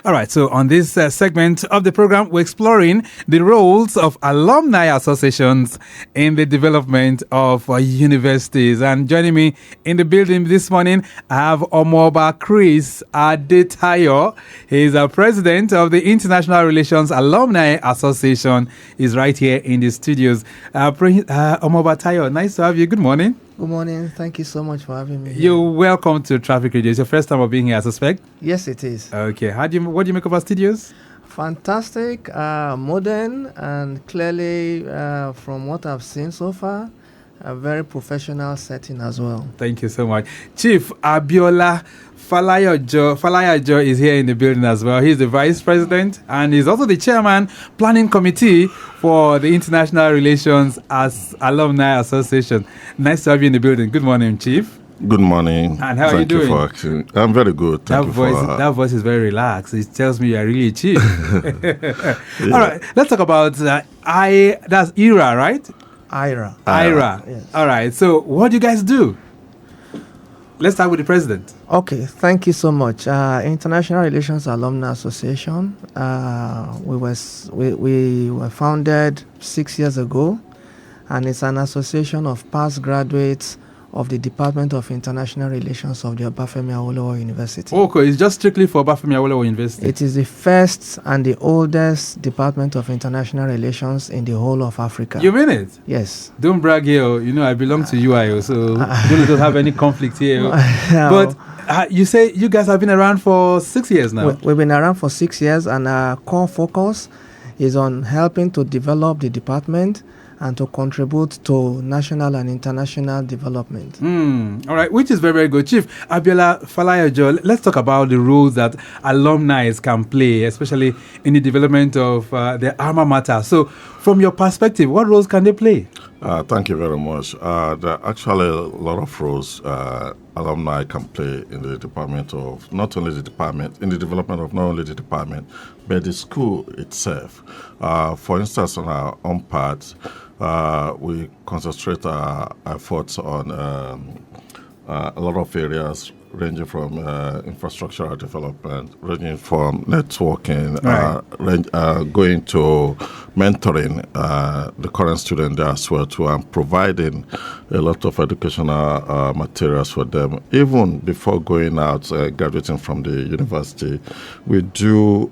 All right, so on this segment of the program, we're exploring the roles of alumni associations in the development of universities. And joining me in the building this morning, I have Omoba Chris Adetayo. He's a president of the International Relations Alumni Association. He's right here in the studios. Omoba Tayo, nice to have you. Good morning. Good morning. Thank you so much for having me. You're welcome to Traffic Radio. It's your first time of being here, I suspect? Yes, it is. Okay. What do you make of our studios? Fantastic, modern, and clearly, from what I've seen so far, a very professional setting as well. Thank you so much. Chief Abiola Falayajo is here in the building as well. He's the vice president and he's also the chairman planning committee for the International Relations as Alumni Association. Nice to have you in the building. Good morning, Chief. Good morning. And how are you doing? For asking. I'm very good. That voice is very relaxed. It tells me you are really chief. Yeah. All right, let's talk about that's IRAA, right? IRAA. Yes. All right. So what do you guys do? Let's start with the president. Okay. Thank you so much. International Relations Alumni Association. We were founded 6 years ago, and it's an association of past graduates of the Department of International Relations of the Obafemi Awolowo University. Okay, it's just strictly for Obafemi Awolowo University. It is the first and the oldest Department of International Relations in the whole of Africa. You mean it? Yes. Don't brag here. You know, I belong to UIO, so you don't have any conflict here. But you say you guys have been around for 6 years now. We've been around for 6 years, and our core focus is on helping to develop the department and to contribute to national and international development. All right, which is very, very good. Chief Abiola Falayajo, let's talk about the roles that alumni can play, especially in the development of the alma mater. So, from your perspective, what roles can they play? Thank you very much. There are actually a lot of roles alumni can play in the department of, not only the department, in the development of not only the department, but the school itself. For instance, on our own part, we concentrate our efforts on a lot of areas ranging from infrastructural development, ranging from networking, going to mentoring the current student there as well too, and providing a lot of educational materials for them. Even before going out, graduating from the university, we do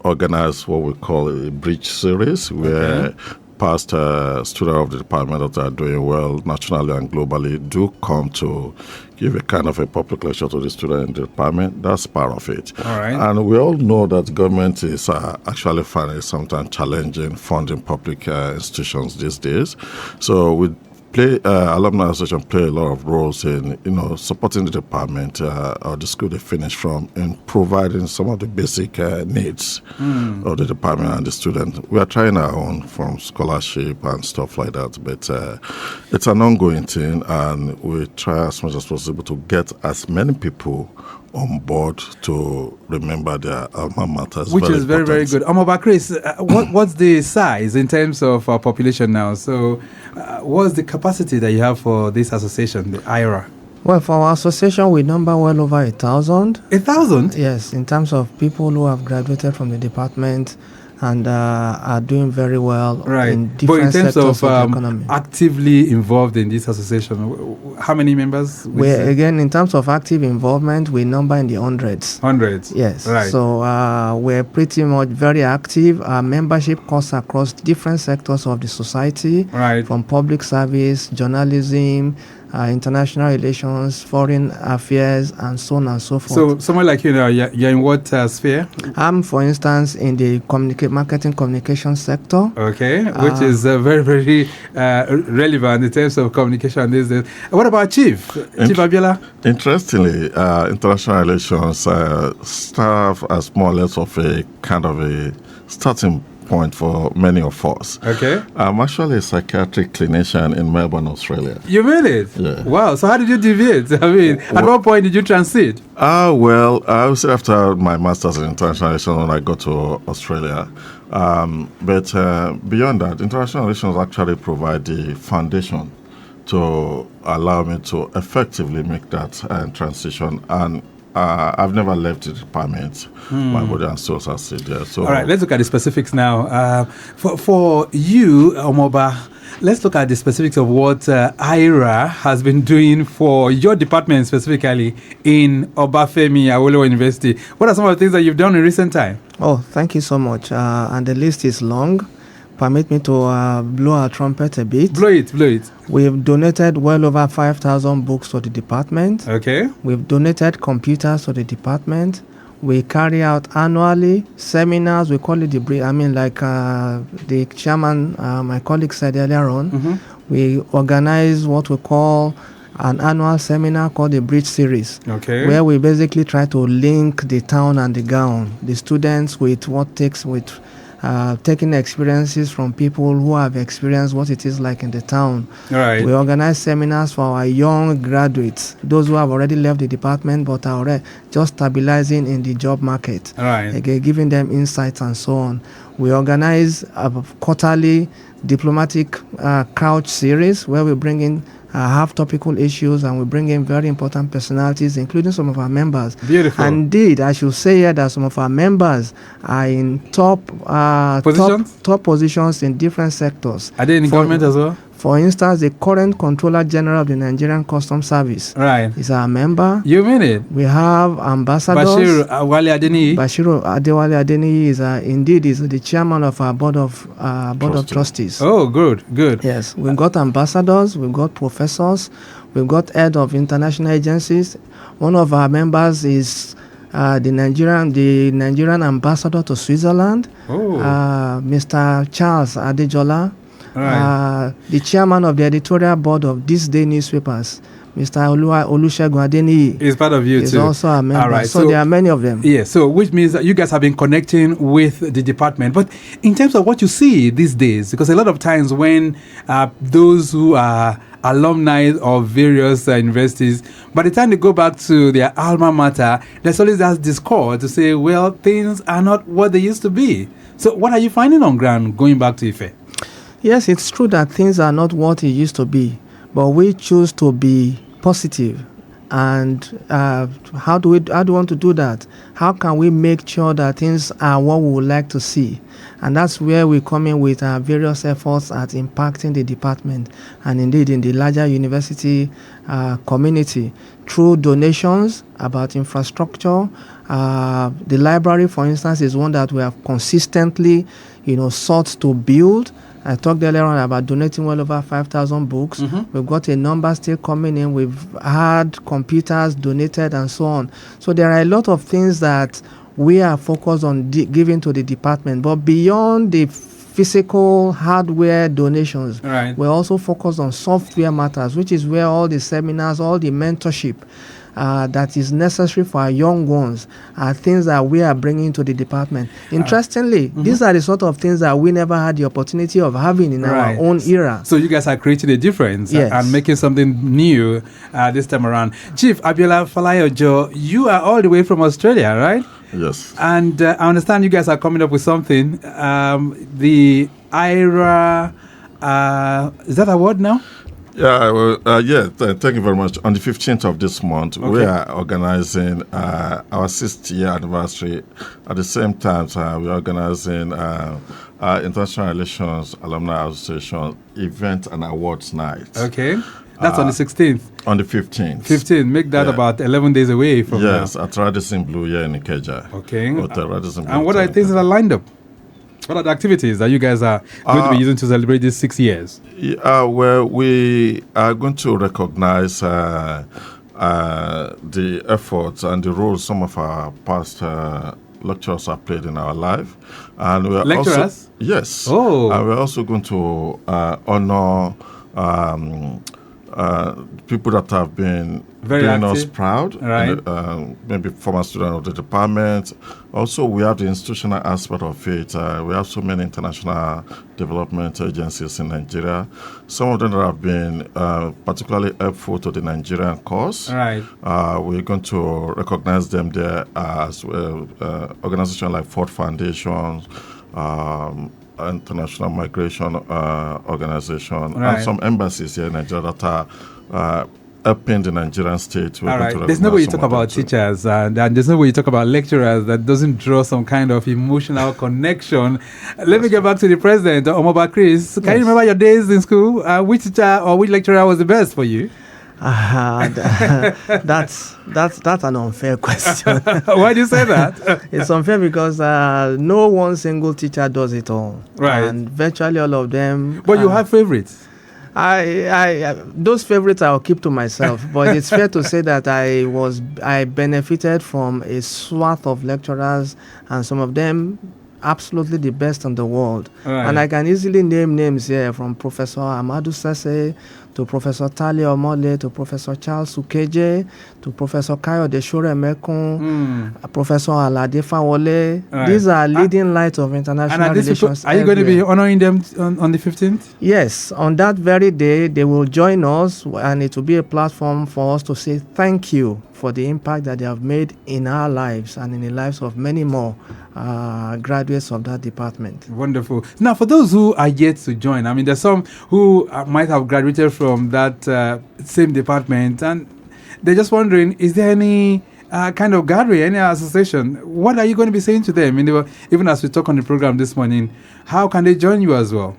organize what we call a bridge series where past students of the department that are doing well nationally and globally do come to give a kind of a public lecture to the student in the department. That's part of it. All right. And we all know that government is actually finding sometimes challenging funding public institutions these days. So alumni association play a lot of roles in, supporting the department or the school they finish from in providing some of the basic needs of the department and the student. We are trying our own from scholarship and stuff like that, but it's an ongoing thing, and we try as much as possible to get as many people on board to remember their alma mater. Which is very, very good. Omoba Chris, what's the size in terms of our population now? So what's the capacity that you have for this association, the IRAA? Well, for our association, we number well over 1,000. 1,000? Yes, in terms of people who have graduated from the department and are doing very well in different sectors of the economy. Actively involved in this association, how many members? Again, in terms of active involvement, we number in the hundreds. Hundreds? Yes. Right. So we're pretty much very active. Our membership cuts across different sectors of the society, from public service, journalism, international relations, foreign affairs, and so on and so forth. So, someone like you now, you're in what sphere? I'm, for instance, in the marketing communication sector. Okay, which is very, very relevant in terms of communication these days. What about Chief Abiola? Interestingly, international relations serve as more or less of a kind of a starting point for many of us. Okay. I'm actually a psychiatric clinician in Melbourne, Australia. You made it? Yeah. Wow. So how did you deviate? I mean, at what point did you transit? Well, I was after my master's in international relations when I got to Australia. But beyond that, international relations actually provide the foundation to allow me to effectively make that transition. And I've never left the department. My body and soul are still there. So, all right, let's look at the specifics now. For you, Omoba, let's look at the specifics of what IRAA has been doing for your department specifically in Obafemi Awolowo University. What are some of the things that you've done in recent time? Oh, thank you so much. And the list is long. Permit me to blow our trumpet a bit. Blow it. We've donated well over 5,000 books to the department. Okay. We've donated computers to the department. We carry out annually seminars. We call it the chairman, my colleague said earlier on, we organize what we call an annual seminar called the Bridge Series, where we basically try to link the town and the gown, the students with taking experiences from people who have experienced what it is like in the town. Right. We organize seminars for our young graduates, those who have already left the department but are already just stabilizing in the job market. Right. Again, giving them insights and so on. We organize a quarterly diplomatic couch series where we bring in have topical issues, and we bring in very important personalities, including some of our members. Beautiful. Indeed, I should say here that some of our members are in top positions in different sectors. Are they in government as well? For instance, the current Controller General of the Nigerian Customs Service is our member. You mean it? We have ambassadors. Bashiru Adewale Adeniyi is the chairman of our board of trustees. Oh, good. Yes, we've got ambassadors, we've got professors, we've got head of international agencies. One of our members is the Nigerian ambassador to Switzerland, Mr. Charles Adejola. Right. The chairman of the editorial board of This Day newspapers, Mr. Olusegun Adeniyi, is part of you too. Is also a member. All right. So there are many of them. Yeah. So which means that you guys have been connecting with the department. But in terms of what you see these days, because a lot of times when those who are alumni of various universities, by the time they go back to their alma mater, there's always that discord to say, well, things are not what they used to be. So what are you finding on ground going back to Ife? Yes, it's true that things are not what it used to be, but we choose to be positive. And how do we want to do that? How can we make sure that things are what we would like to see? And that's where we come in with our various efforts at impacting the department and indeed in the larger university community through donations about infrastructure. The library, for instance, is one that we have consistently, sought to build. I talked earlier on about donating well over 5,000 books. We've got a number still coming in. We've had computers donated and so on. So there are a lot of things that we are focused on giving to the department. But beyond the physical hardware donations, we're also focused on software matters, which is where all the seminars, all the mentorship that is necessary for our young ones are things that we are bringing to the department. Interestingly, these are the sort of things that we never had the opportunity of having in our own era. So you guys are creating a difference and making something new this time around. Chief Abiola Falayajo, you are all the way from Australia, right? Yes. And I understand you guys are coming up with something. The IRAA, is that a word now? Yeah, thank you very much. On the 15th of this month, we are organizing our 6th year anniversary. At the same time, we are organizing International Relations Alumni Association event and awards night. Okay. That's on the 16th. On the 15th. 15th. Make that about 11 days away from now. Yes, at Radisson Blue here in Ikeja. Okay. Radisson Blue. And what are the things that are lined up? What are the activities that you guys are going to be using to celebrate these 6 years? Well, we are going to recognize the efforts and the role some of our past lecturers have played in our life. And we are lecturers? Yes. Oh. And we're also going to honor people that have been doing us proud, maybe former students of the department. Also, we have the institutional aspect of it. We have so many international development agencies in Nigeria. Some of them that have been particularly helpful to the Nigerian cause. We're going to recognize them there as organizations like Ford Foundation, International Migration Organization, and some embassies here in Nigeria that are helping the Nigerian state. All right. There's no way you talk about teachers and there's no way you talk about lecturers that doesn't draw some kind of emotional connection. Let me get back to the president, Omoba Chris. Can you remember your days in school? Which teacher or which lecturer was the best for you? That's an unfair question. Why do you say that? It's unfair because no one single teacher does it all. Right. And virtually all of them. But you have favorites. I those favorites I'll keep to myself. But it's fair to say that I benefited from a swath of lecturers, and some of them absolutely the best in the world. Right. And I can easily name names here, from Professor Amadou Sese to Professor Tali Omole to Professor Charles Ukeje to Professor Kayode Shoremekun, Professor Alade Fawole. Right. These are leading lights of international relations. Are you going to be honoring them on the 15th? Yes, on that very day, they will join us, and it will be a platform for us to say thank you for the impact that they have made in our lives and in the lives of many more graduates of that department. Wonderful. Now, for those who are yet to join, I mean, there's some who might have graduated from that same department, and they're just wondering, is there any kind of gathering, any association? What are you going to be saying to them? Even as we talk on the program this morning, how can they join you as well?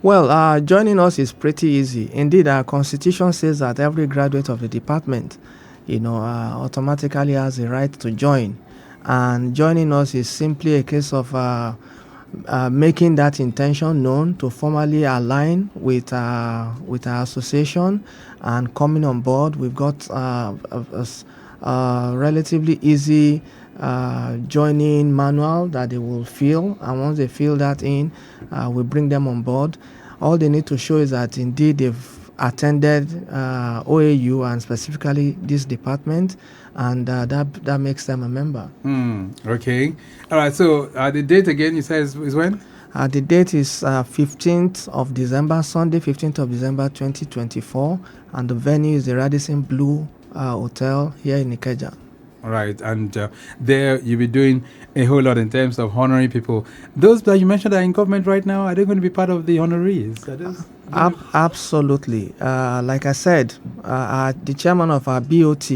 Well, joining us is pretty easy. Indeed, our constitution says that every graduate of the department, automatically has a right to join. And joining us is simply a case of making that intention known, to formally align with our association and coming on board. We've got a relatively easy joining manual that they will fill, and once they fill that in, we bring them on board. All they need to show is that indeed they've attended OAU, and specifically this department, and that makes them a member. Okay. All right. So the date again, you said is when? The date is 15th of December, Sunday, 15th of December, 2024, and the venue is the Radisson Blue Hotel here in Ikeja. All right, and there you'll be doing a whole lot in terms of honoring people. Those that you mentioned are in government right now, are they going to be part of the honorees? Absolutely. Like I said, the chairman of our BOT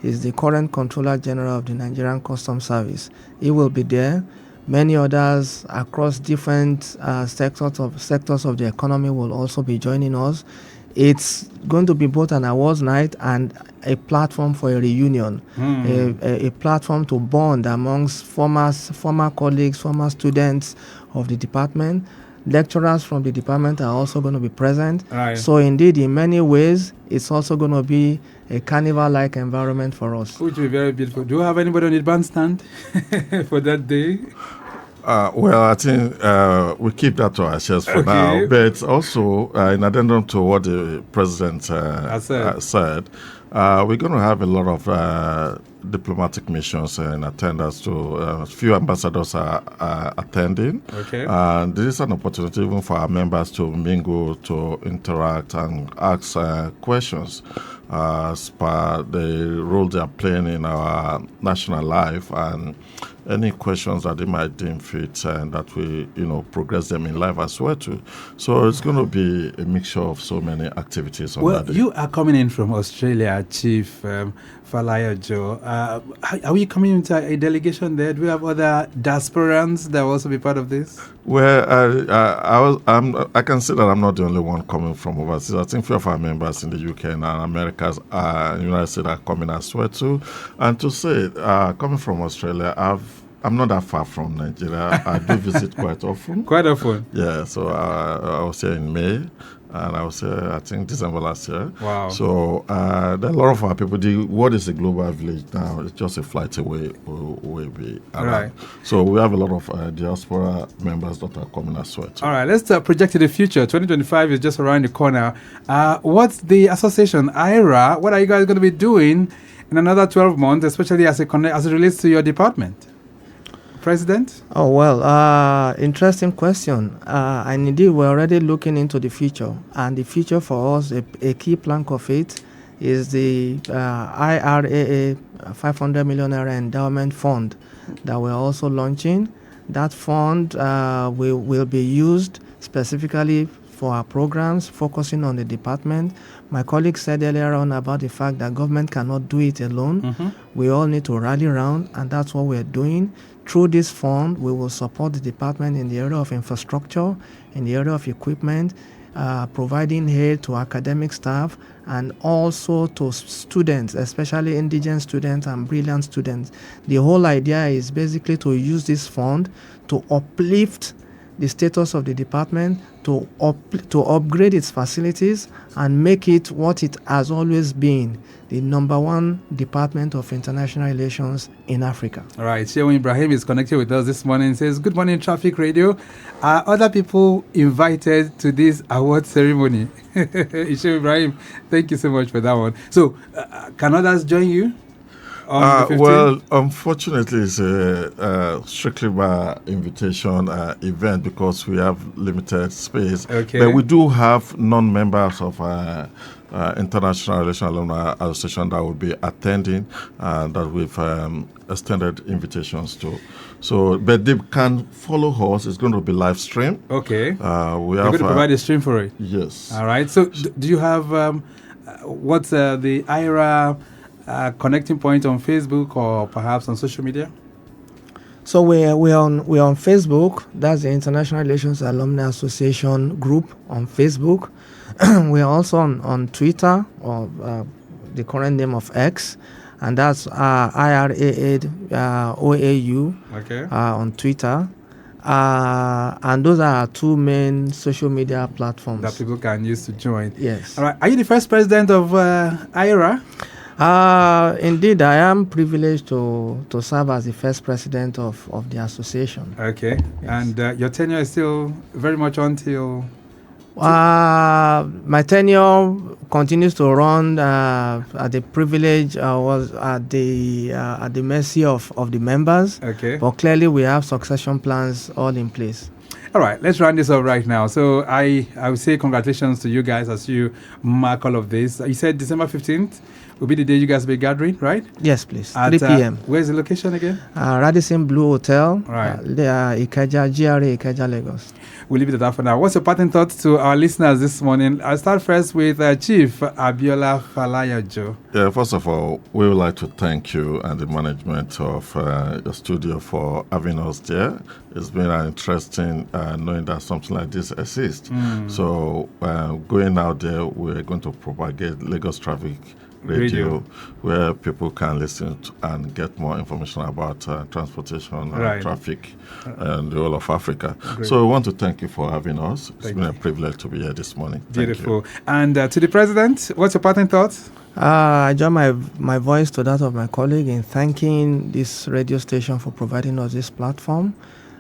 is the current Controller General of the Nigerian Customs Service. He will be there. Many others across different sectors of the economy will also be joining us. It's going to be both an awards night and a platform for a reunion, a platform to bond amongst former colleagues, former students of the department. Lecturers from the department are also going to be present. Right. So indeed, in many ways, it's also going to be a carnival-like environment for us. Which will be very beautiful. Do you have anybody on the bandstand for that day? Well, I think we keep that to ourselves for now. But also, in addendum to what the president said, we're going to have a lot of diplomatic missions in attendance. To a few ambassadors are attending. Okay. And this is an opportunity even for our members to mingle, to interact, and ask questions as per the role they are playing in our national life, and any questions that they might deem fit, and that we, progress them in life as well too. So it's going to be a mixture of so many activities on that day. You are coming in from Australia, Chief Falayajo. Are we coming into a delegation there? Do we have other diasporans that will also be part of this? Well, I can say that I'm not the only one coming from overseas. I think few of our members in the UK and Americas, United States, are coming as well too. And to say, coming from Australia, I'm not that far from Nigeria. I do visit quite often. Quite often? Yeah, so I was here in May, and I was here, I think, December last year. Wow. So there are a lot of our people. The world is a global village now. It's just a flight away we are. Right. So we have a lot of diaspora members that are coming as well too. All right, let's project to the future. 2025 is just around the corner. What's the association, IRAA? What are you guys going to be doing in another 12 months, especially as it relates to your department? President? Oh, well, interesting question. And indeed, we're already looking into the future. And the future for us, a key plank of it, is the IRAA 500 million naira endowment fund that we're also launching. That fund will be used specifically for our programs, focusing on the department. My colleague said earlier on about the fact that government cannot do it alone. We all need to rally around, and that's what we're doing. Through this fund, we will support the department in the area of infrastructure, in the area of equipment, providing aid to academic staff, and also to students, especially indigent students and brilliant students. The whole idea is basically to use this fund to uplift the status of the department, to upgrade its facilities and make it what it has always been, the number one department of international relations in Africa. All right, Shehu Ibrahim is connected with us this morning. Says, good morning, Traffic Radio. Are other people invited to this award ceremony? Shehu Ibrahim, thank you so much for that one. So, can others join you? Well, unfortunately, it's a strictly by invitation event because we have limited space. Okay. But we do have non-members of International Relations Alumni Association that will be attending that we've extended invitations to. So, but they can follow us. It's going to be live stream. Okay. You're going to provide a stream for it? Yes. All right. So, do you have what's the IRAA connecting point on Facebook or perhaps on social media? So we're on Facebook. That's the International Relations Alumni Association group on Facebook. We're also on Twitter, or the current name of X, and that's IRAA OAU on Twitter. And those are our two main social media platforms that people can use to join. Yes. All right. Are you the first president of IRAA? Indeed, I am privileged to serve as the first president of the association. Okay. Yes. And your tenure is still very much until... my tenure continues to run at the privilege was at the mercy of the members. Okay. But clearly we have succession plans all in place. All right, let's round this up right now. So I would say congratulations to you guys as you mark all of this. You said December 15th will be the day you guys will be gathering, right? Yes, please. At 3 p.m. Where's the location again? Radisson Blue Hotel. Right. Ikeja, GRA, Ikeja, Lagos. We'll leave it at that for now. What's your parting thoughts to our listeners this morning? I'll start first with Chief Abiola Falayajo. Yeah, first of all, we would like to thank you and the management of your studio for having us there. It's been interesting knowing that something like this exists. So going out there, we're going to propagate Lagos Traffic Radio, where people can listen to and get more information about transportation and traffic and the whole of Africa. Great. So we want to thank you for having us. It's been a privilege to be here this morning. Beautiful. And to the President, what's your parting thoughts? I join my voice to that of my colleague in thanking this radio station for providing us this platform.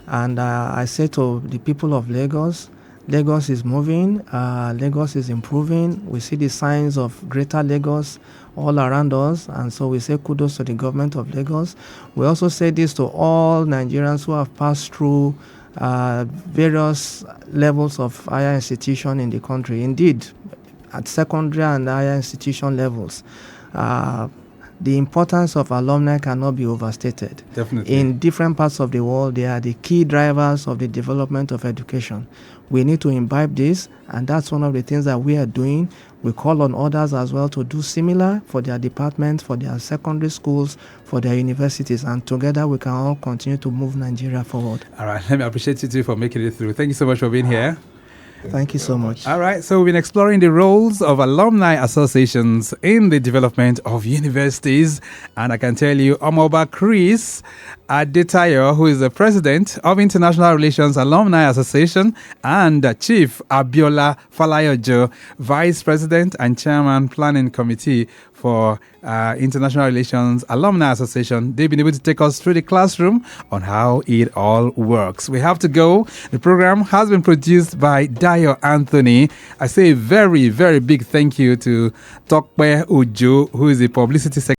And I say to the people of Lagos, Lagos is moving, Lagos is improving. We see the signs of greater Lagos all around us, and so we say kudos to the government of Lagos. We also say this to all Nigerians who have passed through various levels of higher institution in the country. Indeed, at secondary and higher institution levels, the importance of alumni cannot be overstated. Definitely. In different parts of the world, they are the key drivers of the development of education. We need to imbibe this, and that's one of the things that we are doing. We call on others as well to do similar for their departments, for their secondary schools, for their universities, and together we can all continue to move Nigeria forward. All right, let me appreciate you too for making it through. Thank you so much for being here. Thank you so much. All right, so we've been exploring the roles of alumni associations in the development of universities. And I can tell you, Omoba Chris Adetayo, who is the president of International Relations Alumni Association, and Chief Abiola Falayajo, vice president and chairman planning committee for International Relations Alumni Association. They've been able to take us through the classroom on how it all works. We have to go. The program has been produced by Dayo Anthony. I say a very, very big thank you to Tokpe Uju, who is the publicity secretary